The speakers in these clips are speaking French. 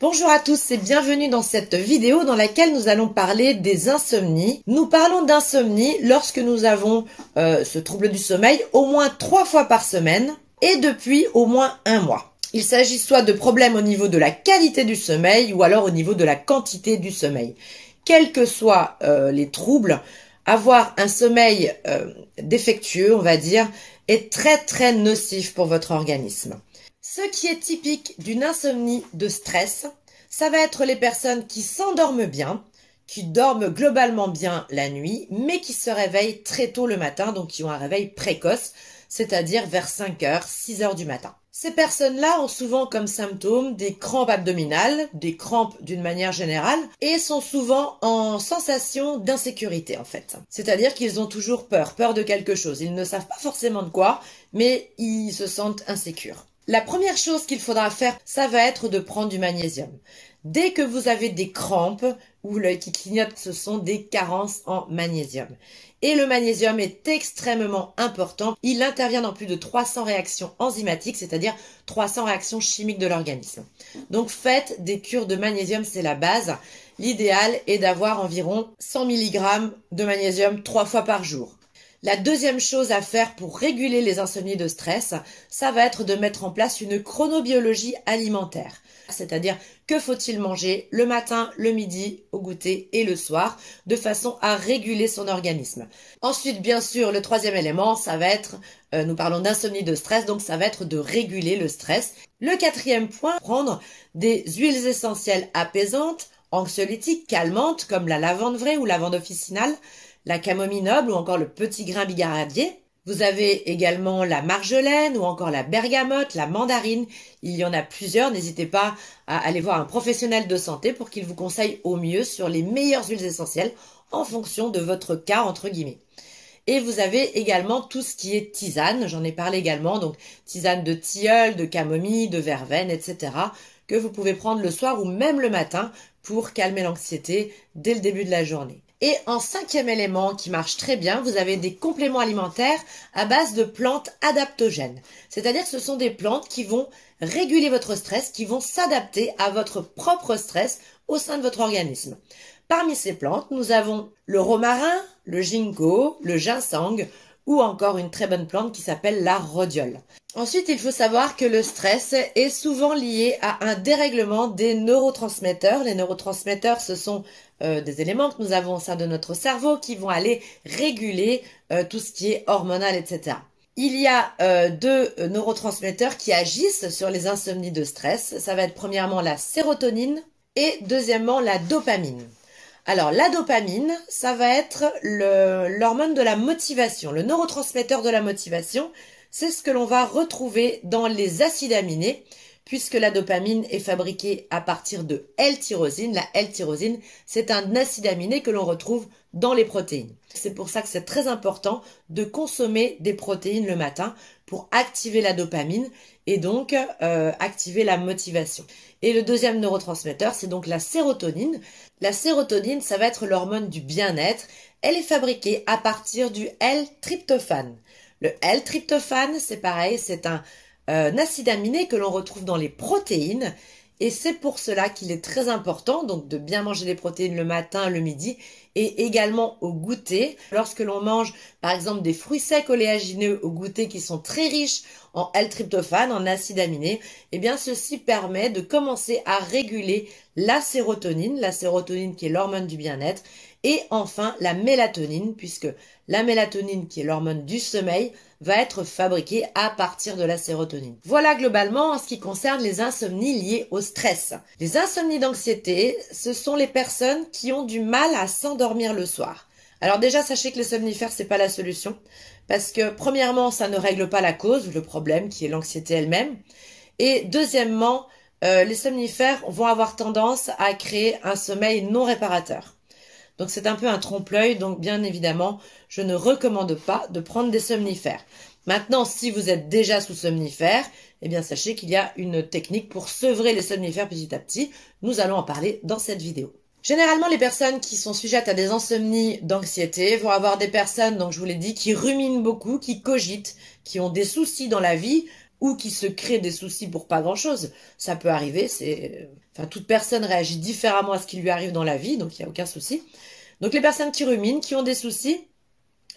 Bonjour à tous et bienvenue dans cette vidéo dans laquelle nous allons parler des insomnies. Nous parlons d'insomnie lorsque nous avons ce trouble du sommeil au moins 3 fois par semaine et depuis au moins 1 mois. Il s'agit soit de problèmes au niveau de la qualité du sommeil ou alors au niveau de la quantité du sommeil. Quels que soient les troubles, avoir un sommeil défectueux, on va dire, est très nocif pour votre organisme. Ce qui est typique d'une insomnie de stress, ça va être les personnes qui s'endorment bien, qui dorment globalement bien la nuit, mais qui se réveillent très tôt le matin, donc qui ont un réveil précoce, c'est-à-dire vers 5h, 6h du matin. Ces personnes-là ont souvent comme symptômes des crampes abdominales, des crampes d'une manière générale, et sont souvent en sensation d'insécurité en fait. C'est-à-dire qu'ils ont toujours peur de quelque chose. Ils ne savent pas forcément de quoi, mais ils se sentent insécures. La première chose qu'il faudra faire, ça va être de prendre du magnésium. Dès que vous avez des crampes ou l'œil qui clignote, ce sont des carences en magnésium. Et le magnésium est extrêmement important. Il intervient dans plus de 300 réactions enzymatiques, c'est-à-dire 300 réactions chimiques de l'organisme. Donc faites des cures de magnésium, c'est la base. L'idéal est d'avoir environ 100 mg de magnésium 3 fois par jour. La deuxième chose à faire pour réguler les insomnies de stress, ça va être de mettre en place une chronobiologie alimentaire. C'est-à-dire que faut-il manger le matin, le midi, au goûter et le soir, de façon à réguler son organisme. Ensuite, bien sûr, le troisième élément, ça va être, nous parlons d'insomnie de stress, donc ça va être de réguler le stress. Le quatrième point, prendre des huiles essentielles apaisantes, anxiolytiques, calmantes, comme la lavande vraie ou lavande officinale, la camomille noble ou encore le petit grain bigaradier. Vous avez également la marjolaine ou encore la bergamote, la mandarine. Il y en a plusieurs. N'hésitez pas à aller voir un professionnel de santé pour qu'il vous conseille au mieux sur les meilleures huiles essentielles en fonction de votre cas entre guillemets. Et vous avez également tout ce qui est tisane. J'en ai parlé également. Donc tisane de tilleul, de camomille, de verveine, etc. que vous pouvez prendre le soir ou même le matin pour calmer l'anxiété dès le début de la journée. Et en cinquième élément qui marche très bien, vous avez des compléments alimentaires à base de plantes adaptogènes. C'est-à-dire que ce sont des plantes qui vont réguler votre stress, qui vont s'adapter à votre propre stress au sein de votre organisme. Parmi ces plantes, nous avons le romarin, le ginkgo, le ginseng ou encore une très bonne plante qui s'appelle la rhodiole. Ensuite, il faut savoir que le stress est souvent lié à un dérèglement des neurotransmetteurs. Les neurotransmetteurs, ce sont des éléments que nous avons au sein de notre cerveau qui vont aller réguler tout ce qui est hormonal, etc. Il y a deux neurotransmetteurs qui agissent sur les insomnies de stress. Ça va être premièrement la sérotonine et deuxièmement la dopamine. Alors la dopamine, ça va être l'hormone de la motivation, le neurotransmetteur de la motivation. C'est ce que l'on va retrouver dans les acides aminés, puisque la dopamine est fabriquée à partir de L-tyrosine. La L-tyrosine, c'est un acide aminé que l'on retrouve dans les protéines. C'est pour ça que c'est très important de consommer des protéines le matin pour activer la dopamine et donc activer la motivation. Et le deuxième neurotransmetteur, c'est donc la sérotonine. La sérotonine, ça va être l'hormone du bien-être. Elle est fabriquée à partir du L-tryptophane. Le L-tryptophane, c'est pareil, c'est un acide aminé que l'on retrouve dans les protéines et c'est pour cela qu'il est très important donc de bien manger les protéines le matin, le midi et également au goûter. Lorsque l'on mange par exemple des fruits secs oléagineux au goûter qui sont très riches en L-tryptophane, en acide aminé, eh bien ceci permet de commencer à réguler la sérotonine qui est l'hormone du bien-être et enfin la mélatonine puisque la mélatonine qui est l'hormone du sommeil va être fabriquée à partir de la sérotonine. Voilà globalement en ce qui concerne les insomnies liées au stress. Les insomnies d'anxiété, ce sont les personnes qui ont du mal à s'endormir le soir. Alors déjà, sachez que les somnifères, c'est pas la solution parce que premièrement, ça ne règle pas la cause, le problème qui est l'anxiété elle-même. Et deuxièmement, les somnifères vont avoir tendance à créer un sommeil non réparateur. Donc c'est un peu un trompe-l'œil, donc bien évidemment, je ne recommande pas de prendre des somnifères. Maintenant, si vous êtes déjà sous somnifères, eh bien sachez qu'il y a une technique pour sevrer les somnifères petit à petit. Nous allons en parler dans cette vidéo. Généralement, les personnes qui sont sujettes à des insomnies d'anxiété vont avoir des personnes, donc je vous l'ai dit, qui ruminent beaucoup, qui cogitent, qui ont des soucis dans la vie, ou qui se créent des soucis pour pas grand-chose. Ça peut arriver, toute personne réagit différemment à ce qui lui arrive dans la vie, donc il n'y a aucun souci. Donc les personnes qui ruminent, qui ont des soucis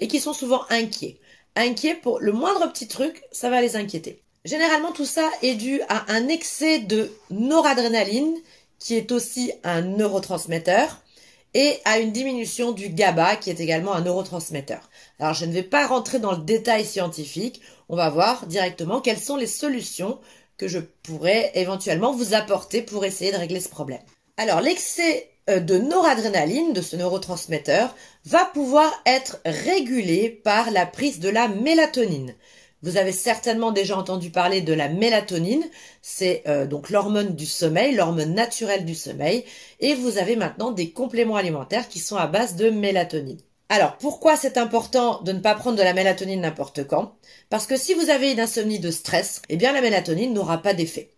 et qui sont souvent inquiets. Inquiets pour le moindre petit truc, ça va les inquiéter. Généralement, tout ça est dû à un excès de noradrénaline, qui est aussi un neurotransmetteur, et à une diminution du GABA, qui est également un neurotransmetteur. Alors, je ne vais pas rentrer dans le détail scientifique, on va voir directement quelles sont les solutions que je pourrais éventuellement vous apporter pour essayer de régler ce problème. Alors, l'excès de noradrénaline, de ce neurotransmetteur, va pouvoir être régulé par la prise de la mélatonine. Vous avez certainement déjà entendu parler de la mélatonine, c'est donc l'hormone du sommeil, l'hormone naturelle du sommeil, et vous avez maintenant des compléments alimentaires qui sont à base de mélatonine. Alors, pourquoi c'est important de ne pas prendre de la mélatonine n'importe quand? Parce que si vous avez une insomnie de stress, eh bien la mélatonine n'aura pas d'effet.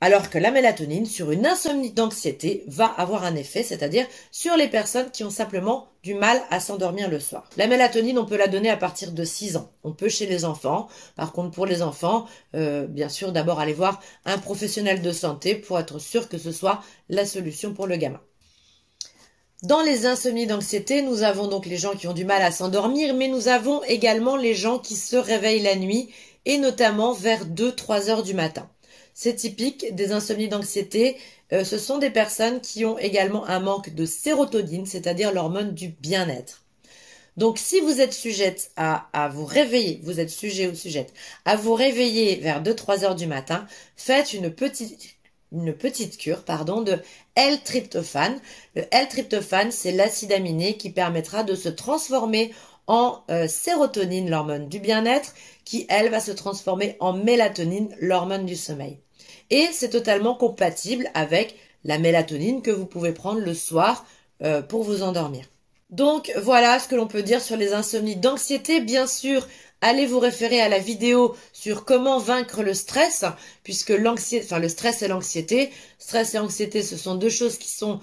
Alors que la mélatonine, sur une insomnie d'anxiété, va avoir un effet, c'est-à-dire sur les personnes qui ont simplement du mal à s'endormir le soir. La mélatonine, on peut la donner à partir de 6 ans. On peut chez les enfants. Par contre, pour les enfants, bien sûr, d'abord aller voir un professionnel de santé pour être sûr que ce soit la solution pour le gamin. Dans les insomnies d'anxiété, nous avons donc les gens qui ont du mal à s'endormir, mais nous avons également les gens qui se réveillent la nuit, et notamment vers 2-3 heures du matin. C'est typique des insomnies d'anxiété. Ce sont des personnes qui ont également un manque de sérotonine, c'est-à-dire l'hormone du bien-être. Donc, si vous êtes sujette à vous réveiller, vous êtes sujet ou sujette à vous réveiller vers 2-3 heures du matin, faites une petite cure de L-tryptophane. Le L-tryptophane, c'est l'acide aminé qui permettra de se transformer en sérotonine, l'hormone du bien-être, qui, elle, va se transformer en mélatonine, l'hormone du sommeil. Et c'est totalement compatible avec la mélatonine que vous pouvez prendre le soir pour vous endormir. Donc voilà ce que l'on peut dire sur les insomnies d'anxiété. Bien sûr, allez vous référer à la vidéo sur comment vaincre le stress, puisque le stress et l'anxiété, stress et anxiété, ce sont deux choses qui sont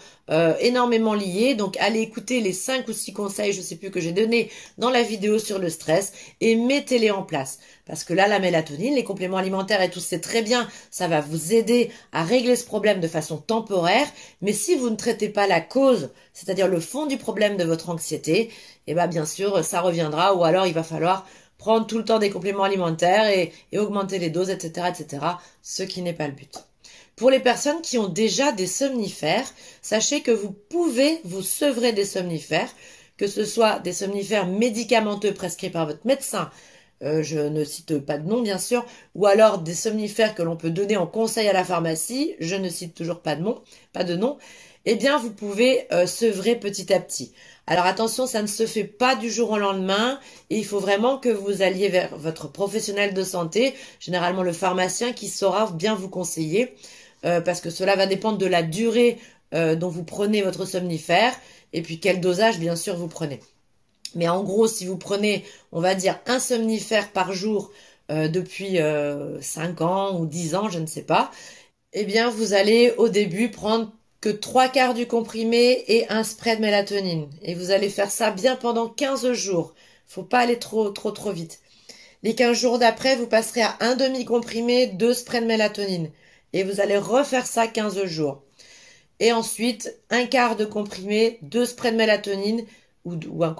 énormément liées. Donc allez écouter les 5 ou 6 conseils, je ne sais plus, que j'ai donnés dans la vidéo sur le stress et mettez-les en place. Parce que là, la mélatonine, les compléments alimentaires et tout, c'est très bien, ça va vous aider à régler ce problème de façon temporaire. Mais si vous ne traitez pas la cause, c'est-à-dire le fond du problème de votre anxiété, eh ben bien sûr, ça reviendra, ou alors il va falloir prendre tout le temps des compléments alimentaires et augmenter les doses, etc., etc., ce qui n'est pas le but. Pour les personnes qui ont déjà des somnifères, sachez que vous pouvez vous sevrer des somnifères, que ce soit des somnifères médicamenteux prescrits par votre médecin, je ne cite pas de nom bien sûr, ou alors des somnifères que l'on peut donner en conseil à la pharmacie, je ne cite toujours pas de nom, eh bien vous pouvez sevrer petit à petit. Alors attention, ça ne se fait pas du jour au lendemain et il faut vraiment que vous alliez vers votre professionnel de santé, généralement le pharmacien qui saura bien vous conseiller, parce que cela va dépendre de la durée dont vous prenez votre somnifère et puis quel dosage bien sûr vous prenez. Mais en gros, si vous prenez, on va dire, un somnifère par jour depuis 5 ans ou 10 ans, je ne sais pas, eh bien vous allez au début prendre que 3/4 du comprimé et un spray de mélatonine. Et vous allez faire ça bien pendant 15 jours. Faut pas aller trop vite. Les 15 jours d'après, vous passerez à un demi-comprimé, 2 sprays de mélatonine. Et vous allez refaire ça 15 jours. Et ensuite, 1/4 de comprimé, 2 sprays de mélatonine ou un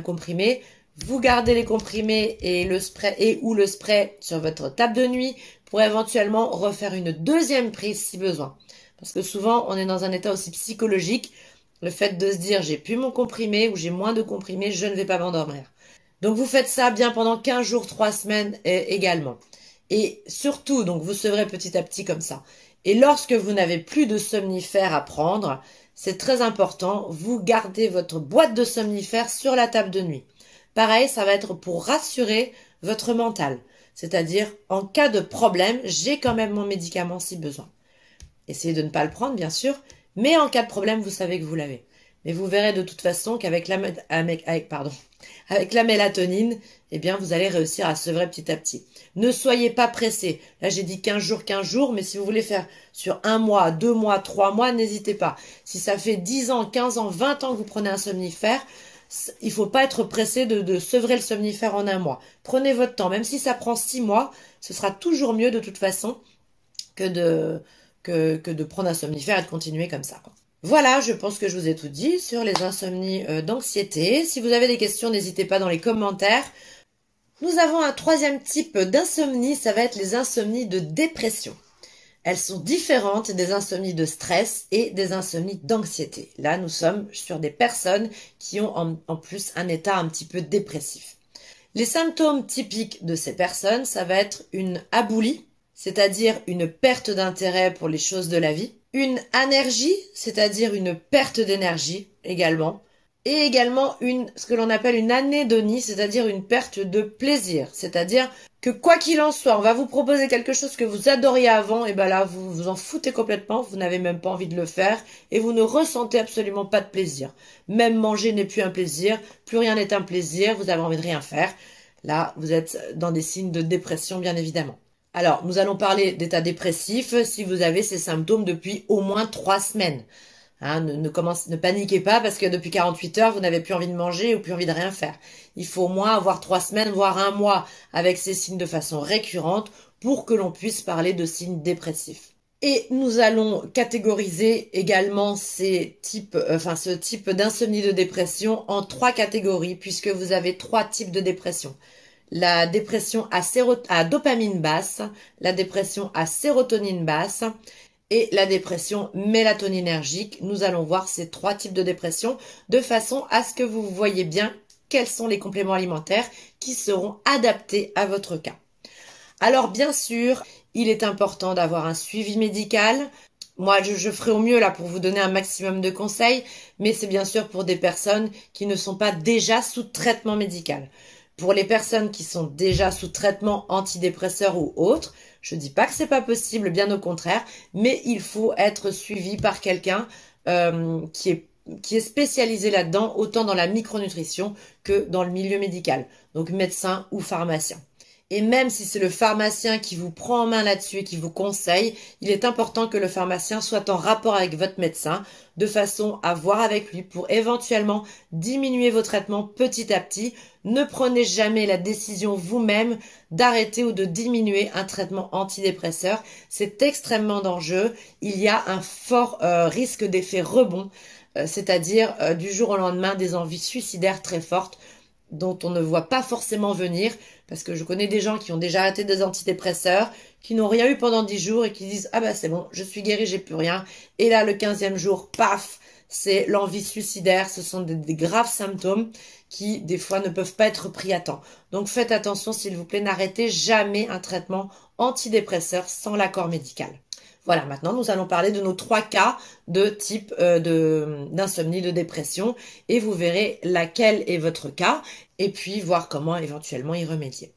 comprimé. Vous gardez les comprimés et le spray sur votre table de nuit pour éventuellement refaire une deuxième prise si besoin. Parce que souvent, on est dans un état aussi psychologique, le fait de se dire j'ai plus mon comprimé ou j'ai moins de comprimé, je ne vais pas m'endormir. Donc vous faites ça bien pendant 15 jours, 3 semaines également. Et surtout, donc vous sevrez petit à petit comme ça. Et lorsque vous n'avez plus de somnifères à prendre, c'est très important, vous gardez votre boîte de somnifères sur la table de nuit. Pareil, ça va être pour rassurer votre mental. C'est-à-dire, en cas de problème, j'ai quand même mon médicament si besoin. Essayez de ne pas le prendre, bien sûr, mais en cas de problème, vous savez que vous l'avez. Mais vous verrez de toute façon qu'avec la mélatonine, eh bien, vous allez réussir à sevrer petit à petit. Ne soyez pas pressés. Là, j'ai dit 15 jours, mais si vous voulez faire sur 1 mois, 2 mois, 3 mois, n'hésitez pas. Si ça fait 10 ans, 15 ans, 20 ans que vous prenez un somnifère, Il faut pas être pressé de sevrer le somnifère en un mois. Prenez votre temps, même si ça prend 6 mois, ce sera toujours mieux de toute façon que de prendre un somnifère et de continuer comme ça, quoi. Voilà, je pense que je vous ai tout dit sur les insomnies d'anxiété. Si vous avez des questions, n'hésitez pas dans les commentaires. Nous avons un troisième type d'insomnie, ça va être les insomnies de dépression. Elles sont différentes des insomnies de stress et des insomnies d'anxiété. Là, nous sommes sur des personnes qui ont en plus un état un petit peu dépressif. Les symptômes typiques de ces personnes, ça va être une aboulie, c'est-à-dire une perte d'intérêt pour les choses de la vie, une anergie, c'est-à-dire une perte d'énergie également, et également ce que l'on appelle une anédonie, c'est-à-dire une perte de plaisir, c'est-à-dire que quoi qu'il en soit, on va vous proposer quelque chose que vous adoriez avant, et ben là, vous vous en foutez complètement, vous n'avez même pas envie de le faire, et vous ne ressentez absolument pas de plaisir. Même manger n'est plus un plaisir, plus rien n'est un plaisir, vous avez envie de rien faire. Là, vous êtes dans des signes de dépression, bien évidemment. Alors, nous allons parler d'état dépressif si vous avez ces symptômes depuis au moins 3 semaines. Hein, ne paniquez pas parce que depuis 48 heures, vous n'avez plus envie de manger ou plus envie de rien faire. Il faut au moins avoir 3 semaines, voire un mois avec ces signes de façon récurrente pour que l'on puisse parler de signes dépressifs. Et nous allons catégoriser également ce type d'insomnie de dépression en 3 catégories puisque vous avez 3 types de dépression. La dépression à dopamine basse, la dépression à sérotonine basse et la dépression mélatoninergique. Nous allons voir ces 3 types de dépression de façon à ce que vous voyez bien quels sont les compléments alimentaires qui seront adaptés à votre cas. Alors bien sûr, il est important d'avoir un suivi médical. Moi, je ferai au mieux là pour vous donner un maximum de conseils, mais c'est bien sûr pour des personnes qui ne sont pas déjà sous traitement médical. Pour les personnes qui sont déjà sous traitement antidépresseur ou autre, je dis pas que c'est pas possible, bien au contraire, mais il faut être suivi par quelqu'un qui est spécialisé là-dedans, autant dans la micronutrition que dans le milieu médical, donc médecin ou pharmacien. Et même si c'est le pharmacien qui vous prend en main là-dessus et qui vous conseille, il est important que le pharmacien soit en rapport avec votre médecin de façon à voir avec lui pour éventuellement diminuer vos traitements petit à petit. Ne prenez jamais la décision vous-même d'arrêter ou de diminuer un traitement antidépresseur. C'est extrêmement dangereux. Il y a un fort risque d'effet rebond, c'est-à-dire du jour au lendemain des envies suicidaires très fortes dont on ne voit pas forcément venir, parce que je connais des gens qui ont déjà arrêté des antidépresseurs, qui n'ont rien eu pendant 10 jours et qui disent « Ah bah c'est bon, je suis guéri, j'ai plus rien ». Et là, le 15e jour, paf, c'est l'envie suicidaire. Ce sont des graves symptômes qui, des fois, ne peuvent pas être pris à temps. Donc faites attention, s'il vous plaît, n'arrêtez jamais un traitement antidépresseur sans l'accord médical. Voilà, maintenant nous allons parler de nos 3 cas de type d'insomnie, de dépression, et vous verrez laquelle est votre cas, et puis voir comment éventuellement y remédier.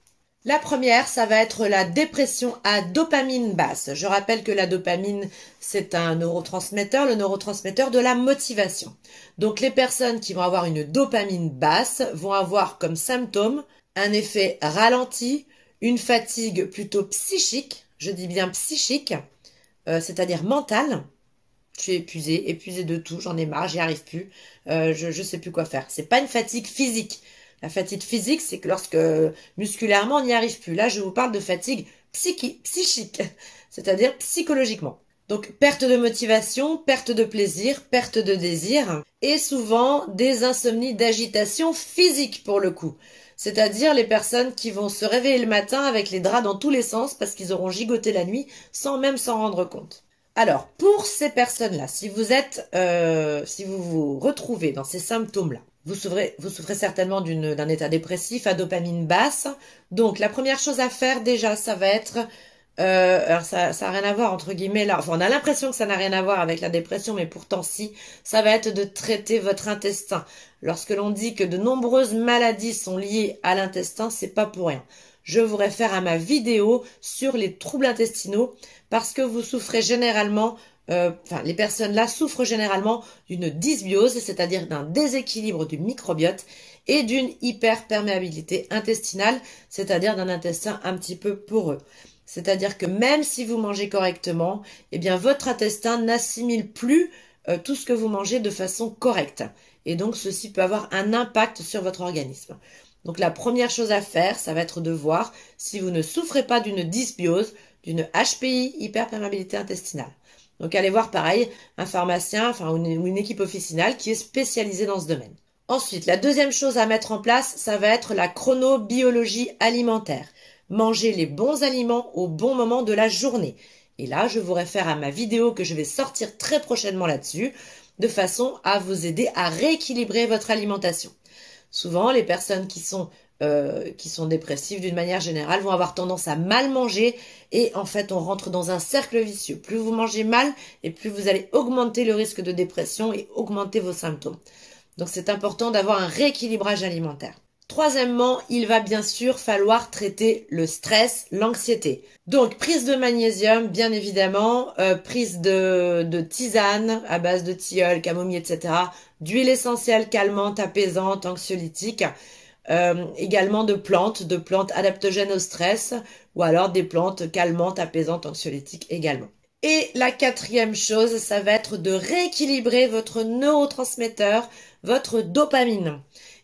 La première, ça va être la dépression à dopamine basse. Je rappelle que la dopamine, c'est un neurotransmetteur, le neurotransmetteur de la motivation. Donc les personnes qui vont avoir une dopamine basse vont avoir comme symptôme un effet ralenti, une fatigue plutôt psychique, je dis bien psychique, c'est-à-dire mentale. Je suis épuisée de tout, j'en ai marre, j'y arrive plus, je sais plus quoi faire. C'est pas une fatigue physique. La fatigue physique, c'est que lorsque musculairement on n'y arrive plus. Là, je vous parle de fatigue psychique, c'est-à-dire psychologiquement. Donc, perte de motivation, perte de plaisir, perte de désir, et souvent des insomnies d'agitation physique pour le coup. C'est-à-dire les personnes qui vont se réveiller le matin avec les draps dans tous les sens parce qu'ils auront gigoté la nuit sans même s'en rendre compte. Alors, pour ces personnes-là, si vous vous retrouvez dans ces symptômes-là, vous souffrez certainement d'un état dépressif à dopamine basse. Donc, la première chose à faire déjà, ça va être... alors ça a rien à voir entre guillemets là. Enfin, on a l'impression que ça n'a rien à voir avec la dépression, mais pourtant si. Ça va être de traiter votre intestin. Lorsque l'on dit que de nombreuses maladies sont liées à l'intestin, c'est pas pour rien. Je vous réfère à ma vidéo sur les troubles intestinaux parce que vous souffrez généralement, les personnes là souffrent généralement d'une dysbiose, c'est-à-dire d'un déséquilibre du microbiote et d'une hyperperméabilité intestinale, c'est-à-dire d'un intestin un petit peu poreux. C'est-à-dire que même si vous mangez correctement, eh bien votre intestin n'assimile plus tout ce que vous mangez de façon correcte. Et donc, ceci peut avoir un impact sur votre organisme. Donc, la première chose à faire, ça va être de voir si vous ne souffrez pas d'une dysbiose, d'une HPI, hyperperméabilité intestinale. Donc, allez voir pareil un pharmacien, ou une équipe officinale qui est spécialisée dans ce domaine. Ensuite, la deuxième chose à mettre en place, ça va être la chronobiologie alimentaire. Manger les bons aliments au bon moment de la journée. Et là, je vous réfère à ma vidéo que je vais sortir très prochainement là-dessus, de façon à vous aider à rééquilibrer votre alimentation. Souvent, les personnes qui sont dépressives d'une manière générale vont avoir tendance à mal manger et en fait, on rentre dans un cercle vicieux. Plus vous mangez mal et plus vous allez augmenter le risque de dépression et augmenter vos symptômes. Donc, c'est important d'avoir un rééquilibrage alimentaire. Troisièmement, il va bien sûr falloir traiter le stress, l'anxiété. Donc, prise de magnésium, bien évidemment, prise de tisane à base de tilleul, camomille, etc. D'huile essentielle calmante, apaisante, anxiolytique. Également de plantes adaptogènes au stress ou alors des plantes calmantes, apaisantes, anxiolytiques également. Et la quatrième chose, ça va être de rééquilibrer votre neurotransmetteur, votre dopamine.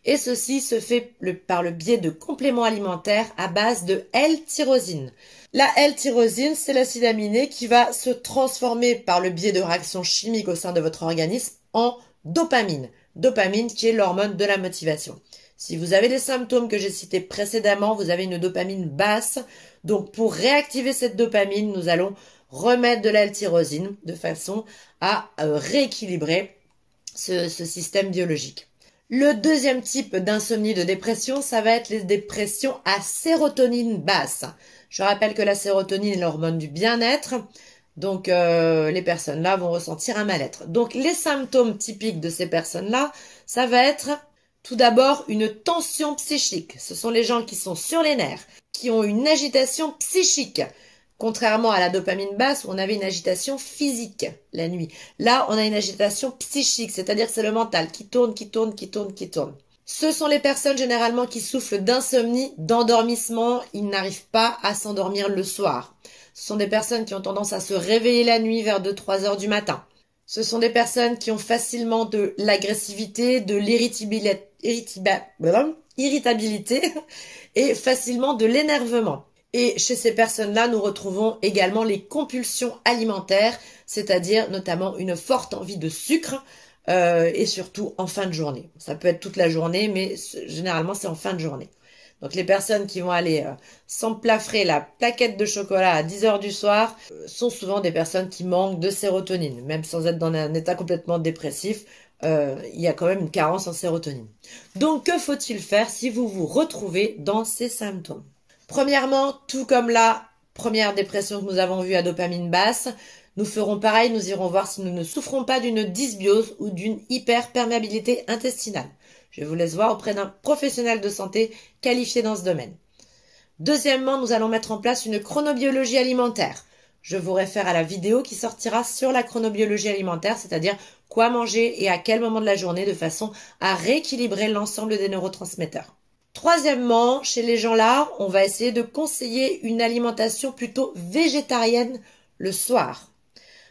Et ceci se fait par le biais de compléments alimentaires à base de L-tyrosine. La L-tyrosine, c'est l'acide aminé qui va se transformer par le biais de réactions chimiques au sein de votre organisme en dopamine. Dopamine qui est l'hormone de la motivation. Si vous avez les symptômes que j'ai cités précédemment, vous avez une dopamine basse. Donc pour réactiver cette dopamine, nous allons remettre de la L-tyrosine de façon à rééquilibrer ce système biologique. Le deuxième type d'insomnie de dépression, ça va être les dépressions à sérotonine basse. Je rappelle que la sérotonine est l'hormone du bien-être, donc les personnes-là vont ressentir un mal-être. Donc les symptômes typiques de ces personnes-là, ça va être tout d'abord une tension psychique. Ce sont les gens qui sont sur les nerfs, qui ont une agitation psychique. Contrairement à la dopamine basse où on avait une agitation physique la nuit. Là, on a une agitation psychique, c'est-à-dire que c'est le mental qui tourne. Ce sont les personnes généralement qui souffrent d'insomnie, d'endormissement. Ils n'arrivent pas à s'endormir le soir. Ce sont des personnes qui ont tendance à se réveiller la nuit vers 2-3 heures du matin. Ce sont des personnes qui ont facilement de l'agressivité, de l'irritabilité et facilement de l'énervement. Et chez ces personnes-là, nous retrouvons également les compulsions alimentaires, c'est-à-dire notamment une forte envie de sucre et surtout en fin de journée. Ça peut être toute la journée, mais généralement c'est en fin de journée. Donc les personnes qui vont aller s'emplâfrer la plaquette de chocolat à 10 heures du soir sont souvent des personnes qui manquent de sérotonine. Même sans être dans un état complètement dépressif, il y a quand même une carence en sérotonine. Donc que faut-il faire si vous vous retrouvez dans ces symptômes ? Premièrement, tout comme la première dépression que nous avons vue à dopamine basse, nous ferons pareil, nous irons voir si nous ne souffrons pas d'une dysbiose ou d'une hyperperméabilité intestinale. Je vous laisse voir auprès d'un professionnel de santé qualifié dans ce domaine. Deuxièmement, nous allons mettre en place une chronobiologie alimentaire. Je vous réfère à la vidéo qui sortira sur la chronobiologie alimentaire, c'est-à-dire quoi manger et à quel moment de la journée de façon à rééquilibrer l'ensemble des neurotransmetteurs. Troisièmement, chez les gens-là, on va essayer de conseiller une alimentation plutôt végétarienne le soir.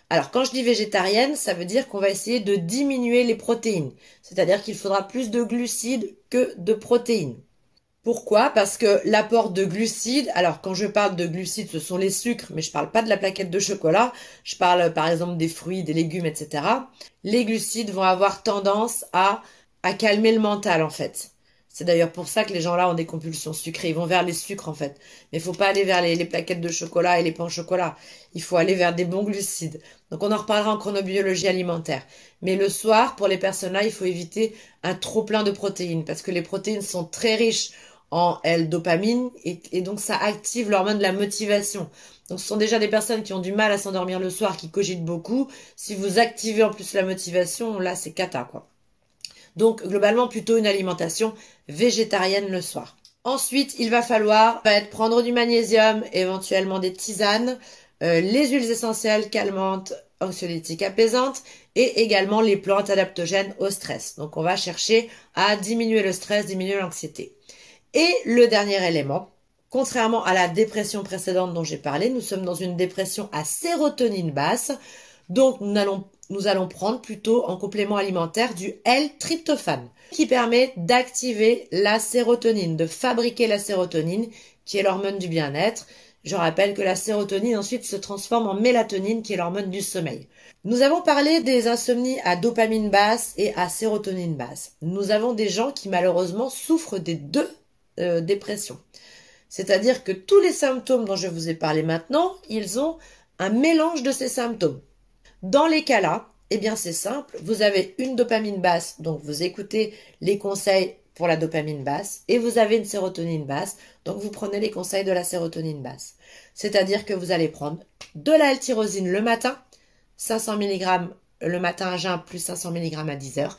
Alors, quand je dis végétarienne, ça veut dire qu'on va essayer de diminuer les protéines. C'est-à-dire qu'il faudra plus de glucides que de protéines. Pourquoi? Parce que l'apport de glucides, alors quand je parle de glucides, ce sont les sucres, mais je parle pas de la plaquette de chocolat. Je parle par exemple des fruits, des légumes, etc. Les glucides vont avoir tendance à calmer le mental en fait. C'est d'ailleurs pour ça que les gens-là ont des compulsions sucrées. Ils vont vers les sucres, en fait. Mais il faut pas aller vers les plaquettes de chocolat et les pains au chocolat. Il faut aller vers des bons glucides. Donc, on en reparlera en chronobiologie alimentaire. Mais le soir, pour les personnes-là, il faut éviter un trop plein de protéines. Parce que les protéines sont très riches en L-dopamine. Et donc, ça active l'hormone de la motivation. Donc, ce sont déjà des personnes qui ont du mal à s'endormir le soir, qui cogitent beaucoup. Si vous activez en plus la motivation, là, c'est cata, quoi. Donc, globalement, plutôt une alimentation végétarienne le soir. Ensuite, il va falloir prendre du magnésium, éventuellement des tisanes, les huiles essentielles calmantes, anxiolytiques, apaisantes, et également les plantes adaptogènes au stress. Donc, on va chercher à diminuer le stress, diminuer l'anxiété. Et le dernier élément, contrairement à la dépression précédente dont j'ai parlé, nous sommes dans une dépression à sérotonine basse. Donc, nous n'allons nous allons prendre plutôt en complément alimentaire du L-tryptophane qui permet d'activer la sérotonine, de fabriquer la sérotonine qui est l'hormone du bien-être. Je rappelle que la sérotonine ensuite se transforme en mélatonine qui est l'hormone du sommeil. Nous avons parlé des insomnies à dopamine basse et à sérotonine basse. Nous avons des gens qui malheureusement souffrent des deux dépressions. C'est-à-dire que tous les symptômes dont je vous ai parlé maintenant, ils ont un mélange de ces symptômes. Dans les cas-là, eh bien c'est simple, vous avez une dopamine basse, donc vous écoutez les conseils pour la dopamine basse, et vous avez une sérotonine basse, donc vous prenez les conseils de la sérotonine basse. C'est-à-dire que vous allez prendre de la L-tyrosine le matin, 500 mg le matin à jeun plus 500 mg à 10 heures,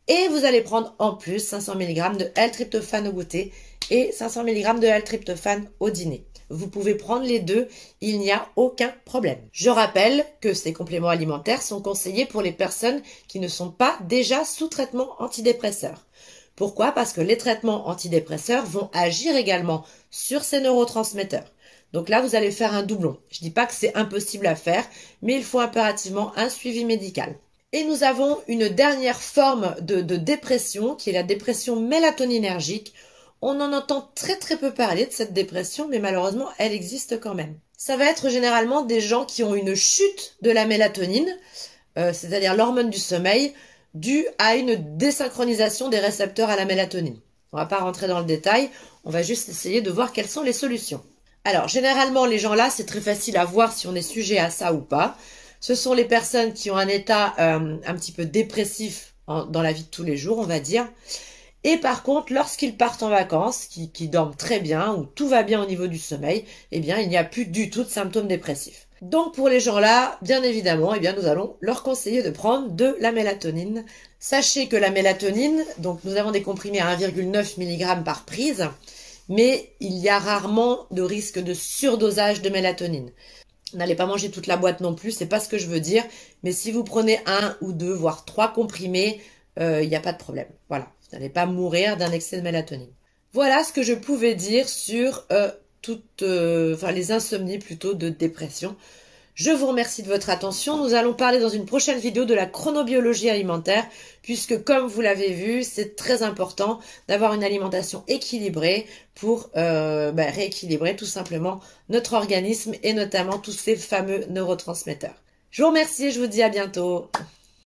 et vous allez prendre en plus 500 mg de L-tryptophane au goûter et 500 mg de L-tryptophane au dîner. Vous pouvez prendre les deux, il n'y a aucun problème. Je rappelle que ces compléments alimentaires sont conseillés pour les personnes qui ne sont pas déjà sous traitement antidépresseur. Pourquoi? Parce que les traitements antidépresseurs vont agir également sur ces neurotransmetteurs. Donc là, vous allez faire un doublon. Je ne dis pas que c'est impossible à faire, mais il faut impérativement un suivi médical. Et nous avons une dernière forme de dépression qui est la dépression mélatoninergique. On en entend très peu parler de cette dépression, mais malheureusement, elle existe quand même. Ça va être généralement des gens qui ont une chute de la mélatonine, c'est-à-dire l'hormone du sommeil, due à une désynchronisation des récepteurs à la mélatonine. On ne va pas rentrer dans le détail, on va juste essayer de voir quelles sont les solutions. Alors, généralement, les gens là, c'est très facile à voir si on est sujet à ça ou pas. Ce sont les personnes qui ont un état un petit peu dépressif dans la vie de tous les jours, on va dire. Et par contre, lorsqu'ils partent en vacances, qui dorment très bien, ou tout va bien au niveau du sommeil, eh bien, il n'y a plus du tout de symptômes dépressifs. Donc, pour les gens-là, bien évidemment, eh bien, nous allons leur conseiller de prendre de la mélatonine. Sachez que la mélatonine, donc nous avons des comprimés à 1,9 mg par prise, mais il y a rarement de risque de surdosage de mélatonine. N'allez pas manger toute la boîte non plus, c'est pas ce que je veux dire, mais si vous prenez 1 ou 2, voire 3 comprimés, il n'y a pas de problème. Voilà, vous n'allez pas mourir d'un excès de mélatonine. Voilà ce que je pouvais dire sur les insomnies plutôt de dépression. Je vous remercie de votre attention. Nous allons parler dans une prochaine vidéo de la chronobiologie alimentaire, puisque comme vous l'avez vu, c'est très important d'avoir une alimentation équilibrée pour rééquilibrer tout simplement notre organisme et notamment tous ces fameux neurotransmetteurs. Je vous remercie et je vous dis à bientôt.